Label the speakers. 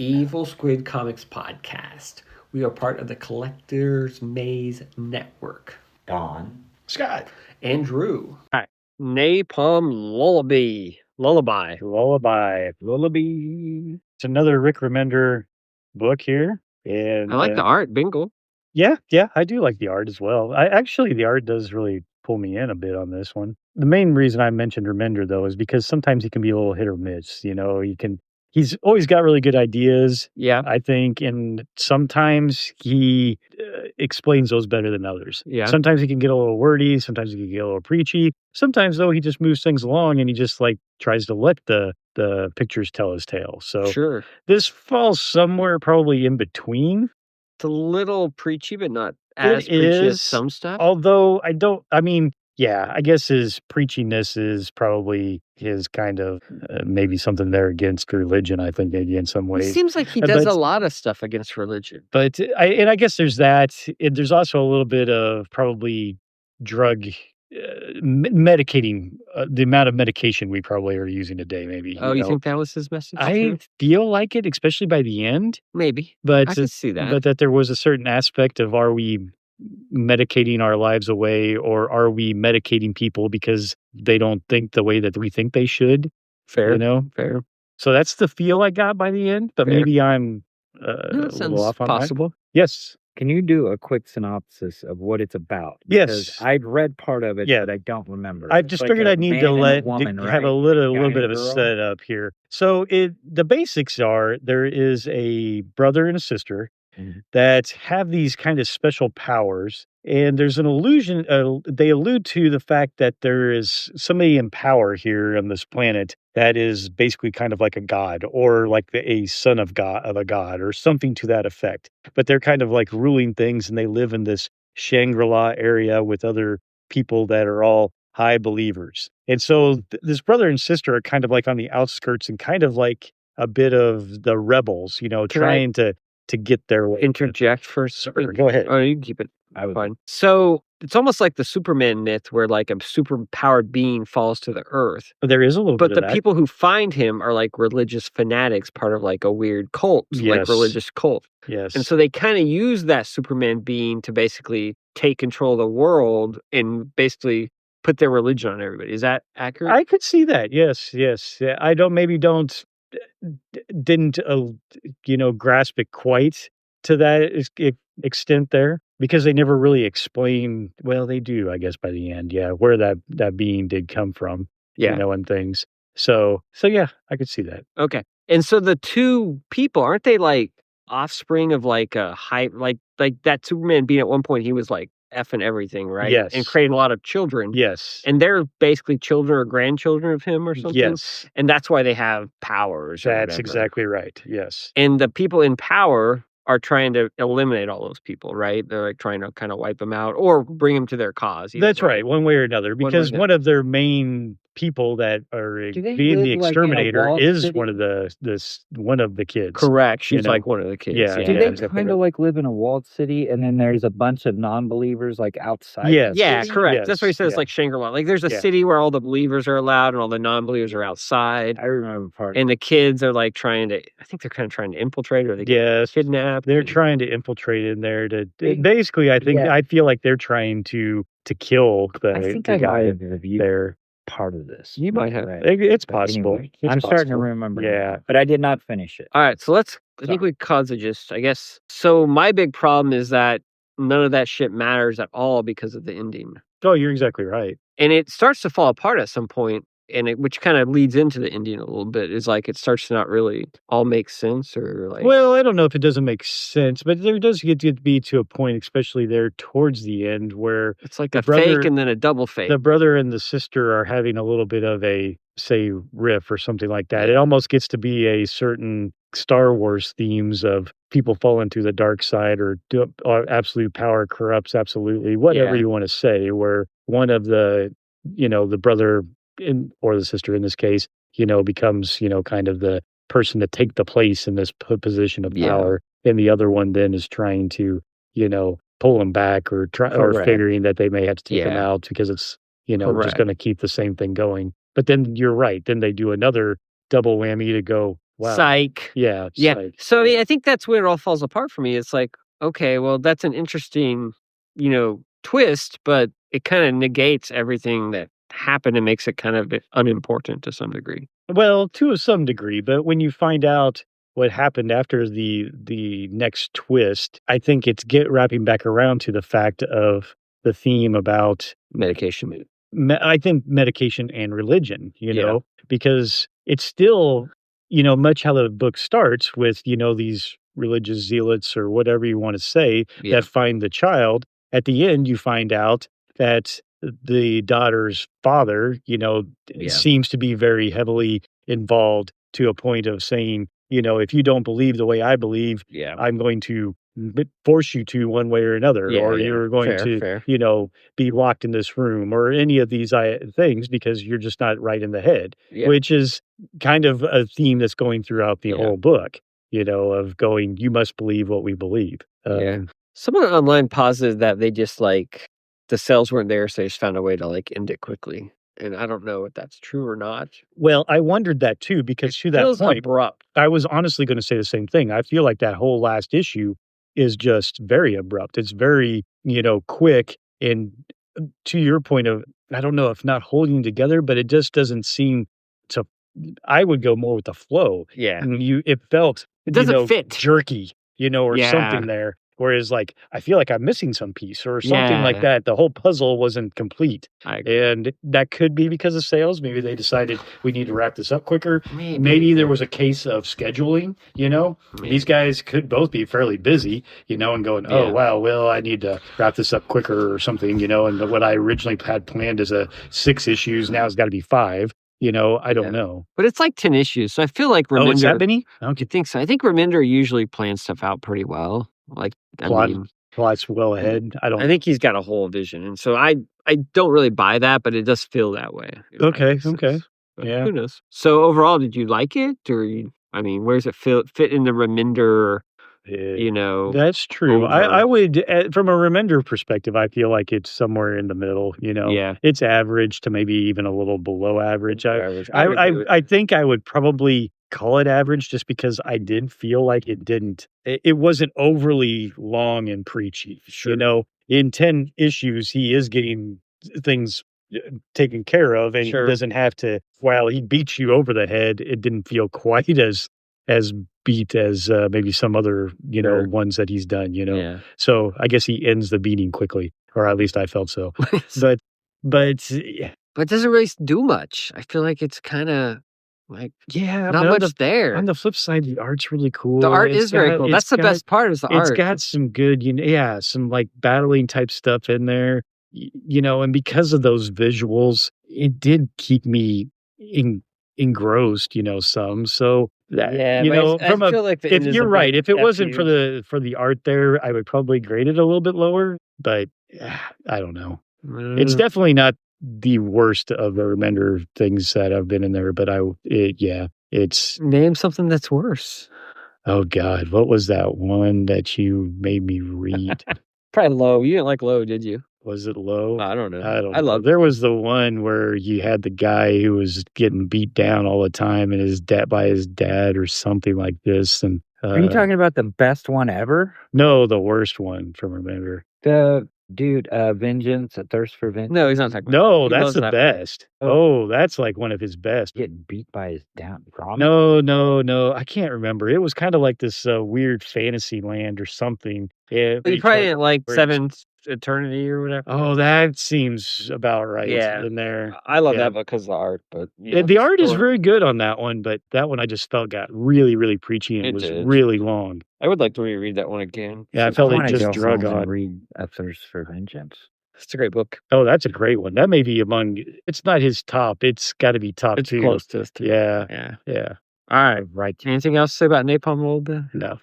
Speaker 1: Evil Squid Comics Podcast. We are part of the Collector's Maze Network.
Speaker 2: Don.
Speaker 3: Scott.
Speaker 1: Andrew.
Speaker 4: Hi. Napalm Lullaby. Lullaby.
Speaker 3: It's another Rick Remender book here. And
Speaker 4: I like the art, Bingle.
Speaker 3: Yeah, I do like the art as well. The art does really pull me in a bit on this one. The main reason I mentioned Remender, though, is because sometimes he can be a little hit or miss. You know, he's always got really good ideas.
Speaker 4: Yeah.
Speaker 3: I think, and sometimes he explains those better than others.
Speaker 4: Yeah.
Speaker 3: Sometimes he can get a little wordy. Sometimes he can get a little preachy. Sometimes, though, he just moves things along and he just tries to let the pictures tell his tale. So
Speaker 4: Sure.
Speaker 3: this falls somewhere probably in between.
Speaker 4: It's a little preachy, but not as preachy as some stuff.
Speaker 3: Although I guess his preachiness is probably his kind of maybe something there against religion, I think, maybe in some ways.
Speaker 4: It seems like he does a lot of stuff against religion.
Speaker 3: But I guess there's that. There's also a little bit of probably drug medicating, the amount of medication we probably are using today, maybe.
Speaker 4: Oh, you think that was his message?
Speaker 3: I feel like it, especially by the end.
Speaker 4: Maybe.
Speaker 3: But
Speaker 4: I can see that.
Speaker 3: But that there was a certain aspect of, are we medicating our lives away, or are we medicating people because they don't think the way that we think they should?
Speaker 4: Fair.
Speaker 3: You know?
Speaker 4: Fair.
Speaker 3: So that's the feel I got by the end, but
Speaker 4: Fair.
Speaker 3: maybe I'm
Speaker 4: No,
Speaker 3: a little off on
Speaker 4: possible.
Speaker 3: that. Yes.
Speaker 2: Can you do a quick synopsis of what it's about?
Speaker 3: Yes.
Speaker 2: Because I'd read part of it,
Speaker 3: Yeah.
Speaker 2: but I don't remember.
Speaker 3: I
Speaker 2: It's
Speaker 3: just
Speaker 2: like
Speaker 3: figured
Speaker 2: a
Speaker 3: I need
Speaker 2: man
Speaker 3: to
Speaker 2: and a
Speaker 3: have
Speaker 2: woman,
Speaker 3: a
Speaker 2: right?
Speaker 3: little
Speaker 2: Guy
Speaker 3: bit of
Speaker 2: and
Speaker 3: a
Speaker 2: girl?
Speaker 3: setup here. So the basics are, there is a brother and a sister that have these kind of special powers, and there's an illusion. They allude to the fact that there is somebody in power here on this planet that is basically kind of like a god, or like a son of a god, or something to that effect. But they're kind of like ruling things, and they live in this Shangri-La area with other people that are all high believers. And so this brother and sister are kind of like on the outskirts, and kind of like a bit of the rebels, trying to get their way.
Speaker 4: Interject for a
Speaker 3: Sure,
Speaker 4: second.
Speaker 3: go ahead.
Speaker 4: Oh, you can keep it.
Speaker 2: I would.
Speaker 4: Fine. So it's almost like the Superman myth, where like a super powered being falls to the earth.
Speaker 3: There is a little
Speaker 4: But
Speaker 3: bit
Speaker 4: the
Speaker 3: of that.
Speaker 4: people who find him are like religious fanatics, part of like a weird cult, like
Speaker 3: Yes.
Speaker 4: religious cult.
Speaker 3: Yes.
Speaker 4: And so they kind of use that Superman being to basically take control of the world and basically put their religion on everybody. Is that accurate?
Speaker 3: I could see that. Yes. Yeah, I didn't grasp it quite to that extent there, because they never really explain. Well, they do, I guess, by the end. Yeah, where that being did come from.
Speaker 4: Yeah.
Speaker 3: And things. So yeah, I could see that.
Speaker 4: Okay. And so the two people, aren't they like offspring of like a high, like that Superman being at one point, he was like effing everything, right?
Speaker 3: Yes.
Speaker 4: And creating a lot of children.
Speaker 3: Yes.
Speaker 4: And they're basically children or grandchildren of him or something.
Speaker 3: Yes.
Speaker 4: And that's why they have powers. Or
Speaker 3: That's
Speaker 4: whatever.
Speaker 3: exactly right. Yes.
Speaker 4: And the people in power are trying to eliminate all those people, right? They're like trying to kind of wipe them out or bring them to their cause.
Speaker 3: That's right, one way or another, because
Speaker 4: way or
Speaker 3: one of their main people that are
Speaker 2: Do they
Speaker 3: being
Speaker 2: live,
Speaker 3: the
Speaker 2: like, in a
Speaker 3: exterminator
Speaker 2: walled
Speaker 3: is
Speaker 2: city?
Speaker 3: one of the kids.
Speaker 4: Correct. She's
Speaker 3: You know?
Speaker 4: like one of the kids.
Speaker 3: Yeah,
Speaker 2: Do
Speaker 3: yeah,
Speaker 2: they
Speaker 3: exactly
Speaker 2: kind of
Speaker 3: right.
Speaker 2: like live in a walled city, and then there's a bunch of non-believers like outside?
Speaker 3: Yes.
Speaker 4: Yeah,
Speaker 2: the city?
Speaker 4: correct.
Speaker 3: Yes,
Speaker 4: That's what he says,
Speaker 3: yeah.
Speaker 4: like Shangri-La. Like there's a
Speaker 3: Yeah.
Speaker 4: city where all the believers are allowed and all the non-believers are outside.
Speaker 2: I remember part.
Speaker 4: And the kids are like trying to, I think they're kind of trying to infiltrate, or they get
Speaker 3: Yes.
Speaker 4: kidnapped.
Speaker 3: They're
Speaker 4: and-
Speaker 3: trying to infiltrate in there to
Speaker 2: They-
Speaker 3: basically, I think,
Speaker 2: Yeah.
Speaker 3: I feel like they're trying to kill
Speaker 2: I
Speaker 3: the
Speaker 2: think I might
Speaker 3: guy
Speaker 2: have reviewed
Speaker 3: there.
Speaker 2: part of this.
Speaker 4: You might have.
Speaker 2: Right.
Speaker 3: It's
Speaker 2: But
Speaker 3: possible.
Speaker 2: anyway,
Speaker 3: It's
Speaker 2: I'm starting to
Speaker 3: possible.
Speaker 2: remember.
Speaker 3: Yeah.
Speaker 2: now, but I did not finish it.
Speaker 4: All right, so I think we caused a gist, I guess. So my big problem is that none of that shit matters at all because of the ending.
Speaker 3: Oh, you're exactly right.
Speaker 4: And it starts to fall apart at some point, and which kind of leads into the ending a little bit, is like it starts to not really all make sense, or like...
Speaker 3: Well, I don't know if it doesn't make sense, but there does get to be to a point, especially there towards the end, where
Speaker 4: it's like
Speaker 3: the
Speaker 4: a
Speaker 3: brother-
Speaker 4: fake and then a double fake.
Speaker 3: the brother and the sister are having a little bit of a, say, riff or something like that. It almost gets to be a certain Star Wars themes of people falling to the dark side, or absolute power corrupts absolutely, whatever
Speaker 4: Yeah.
Speaker 3: you want to say, where one of the brother or the sister in this case, becomes, kind of the person to take the place in this position of
Speaker 4: Yeah.
Speaker 3: power. And the other one then is trying to, pull him back, or
Speaker 2: Correct.
Speaker 3: figuring that they may have to take him
Speaker 4: Yeah.
Speaker 3: out because it's, just
Speaker 4: Correct.
Speaker 3: going to keep the same thing going. But then you're right. Then they do another double whammy to go, Wow.
Speaker 4: Psych.
Speaker 3: Yeah.
Speaker 4: Yeah.
Speaker 3: Psych.
Speaker 4: So I mean, I think that's where it all falls apart for me. It's like, okay, well, that's an interesting, twist, but it kind of negates everything that happened and makes it kind of unimportant to some degree.
Speaker 3: Well, to some degree, but when you find out what happened after the next twist, I think it's wrapping back around to the fact of the theme about
Speaker 4: Medication.
Speaker 3: I think medication and religion,
Speaker 4: Yeah.
Speaker 3: because it's still, much how the book starts with, these religious zealots or whatever you want to say
Speaker 4: Yeah.
Speaker 3: that find the child. At the end, you find out that the daughter's father,
Speaker 4: Yeah.
Speaker 3: seems to be very heavily involved to a point of saying, if you don't believe the way I believe,
Speaker 4: Yeah.
Speaker 3: I'm going to force you to one way or another,
Speaker 4: Yeah,
Speaker 3: or
Speaker 4: yeah.
Speaker 3: you're going
Speaker 4: Fair.
Speaker 3: to, be locked in this room or any of these things because you're just not right in the head,
Speaker 4: Yeah.
Speaker 3: which is kind of a theme that's going throughout the
Speaker 4: Yeah.
Speaker 3: whole book, of going, you must believe what we believe.
Speaker 4: Yeah. Someone online posited that they just the cells weren't there, so they just found a way to end it quickly. And I don't know if that's true or not.
Speaker 3: Well, I wondered that too, because to that
Speaker 4: Feels
Speaker 3: point,
Speaker 4: abrupt.
Speaker 3: I was honestly going to say the same thing. I feel like that whole last issue is just very abrupt. It's very, quick. And to your point of, I don't know if not holding together, but it just doesn't seem to, I would go more with the flow.
Speaker 4: Yeah.
Speaker 3: And it felt,
Speaker 4: It doesn't fit.
Speaker 3: jerky, or
Speaker 4: Yeah.
Speaker 3: something there. Whereas I feel like I'm missing some piece or something like
Speaker 4: Yeah.
Speaker 3: that. The whole puzzle wasn't complete.
Speaker 4: I agree.
Speaker 3: And that could be because of sales. Maybe they decided we need to wrap this up quicker.
Speaker 4: Maybe.
Speaker 3: Maybe there was a case of scheduling, These guys could both be fairly busy, and going, oh,
Speaker 4: Yeah.
Speaker 3: wow, well, I need to wrap this up quicker or something, and what I originally had planned as 6 issues now has got to be 5. I don't know.
Speaker 4: But it's 10 issues, so I feel like
Speaker 3: Oh, it's that
Speaker 4: Reminder.
Speaker 3: many?
Speaker 4: You
Speaker 3: Okay.
Speaker 4: think so? I think Reminder usually plans stuff out pretty well.
Speaker 3: Plot's well ahead.
Speaker 4: I think he's got a whole vision, and so I don't really buy that, but it does feel that way.
Speaker 3: Okay.
Speaker 4: But
Speaker 3: Yeah.
Speaker 4: who knows? So overall, did you like it, or where does it fit in the Reminder?
Speaker 3: That's true.
Speaker 4: over.
Speaker 3: I would, from a Remender perspective, I feel like it's somewhere in the middle.
Speaker 4: Yeah.
Speaker 3: It's average to maybe even a little below average.
Speaker 4: Average. I would agree with
Speaker 3: I think I would probably call it average just because I did feel like it wasn't overly long and preachy.
Speaker 4: Sure.
Speaker 3: In 10 issues, he is getting things taken care of, and
Speaker 4: Sure.
Speaker 3: he doesn't have to, while he beats you over the head, it didn't feel quite as beat as maybe some other,
Speaker 4: Sure.
Speaker 3: ones that he's done,
Speaker 4: Yeah.
Speaker 3: So I guess he ends the beating quickly, or at least I felt so. But yeah,
Speaker 4: But it doesn't really do much. I feel like it's kind of
Speaker 3: yeah,
Speaker 4: not
Speaker 3: but
Speaker 4: much there.
Speaker 3: on the flip side, the art's really cool.
Speaker 4: The art
Speaker 3: It's
Speaker 4: is very
Speaker 3: got-
Speaker 4: cool.
Speaker 3: it's
Speaker 4: That's the
Speaker 3: got-
Speaker 4: best part is the
Speaker 3: It's
Speaker 4: art.
Speaker 3: got some good, some battling type stuff in there, and because of those visuals, it did keep me engrossed, some. So that,
Speaker 4: but I
Speaker 3: from a
Speaker 4: feel like the
Speaker 3: if
Speaker 4: end is
Speaker 3: you're
Speaker 4: a
Speaker 3: right,
Speaker 4: bit
Speaker 3: if it wasn't
Speaker 4: FU.
Speaker 3: for the art there, I would probably grade it a little bit lower. But I don't know. It's definitely not the worst of the Remender things that have been in there. But it's
Speaker 4: Name something that's worse.
Speaker 3: oh God, what was that one that you made me read?
Speaker 4: Probably Low. You didn't like Low, did you?
Speaker 3: Was it Low?
Speaker 4: I don't know.
Speaker 3: I don't
Speaker 4: I
Speaker 3: know.
Speaker 4: love
Speaker 3: There was the one where you had the guy who was getting beat down all the time, and his dad or something like this. And
Speaker 2: Are you talking about the best one ever?
Speaker 3: no, the worst one from Remender.
Speaker 2: The dude, Vengeance, A Thirst for Vengeance.
Speaker 4: No, he's not talking about
Speaker 3: No,
Speaker 4: He
Speaker 3: that's
Speaker 4: loves
Speaker 3: the
Speaker 4: that.
Speaker 3: best. Oh, that's like one of his best.
Speaker 2: Getting beat by his down.
Speaker 3: No, I can't remember. It was kind of like this weird fantasy land or something. Yeah,
Speaker 4: You probably didn't like
Speaker 3: where-
Speaker 4: Seventh Eternity or whatever.
Speaker 3: Oh, that seems about right.
Speaker 4: Yeah.
Speaker 3: In there.
Speaker 4: I love
Speaker 3: Yeah.
Speaker 4: that book because of the art, but
Speaker 3: The art is very good on that one, but that one I just felt got really, really preachy and
Speaker 4: It
Speaker 3: was
Speaker 4: did.
Speaker 3: really long.
Speaker 4: I would like to reread that one again.
Speaker 3: Yeah, I felt
Speaker 2: I
Speaker 3: it
Speaker 2: wanna
Speaker 3: just
Speaker 2: go
Speaker 3: drug
Speaker 2: home and
Speaker 3: on.
Speaker 2: read A Thirst for Vengeance.
Speaker 4: It's a great book.
Speaker 3: Oh, that's a great one. That may be among. It's not his top. It's got to be top
Speaker 4: It's
Speaker 3: 2.
Speaker 4: close to us too.
Speaker 3: Yeah,
Speaker 4: Yeah.
Speaker 3: yeah.
Speaker 4: All right.
Speaker 2: Right.
Speaker 4: Anything else to say about Napalm Lullaby?
Speaker 3: No.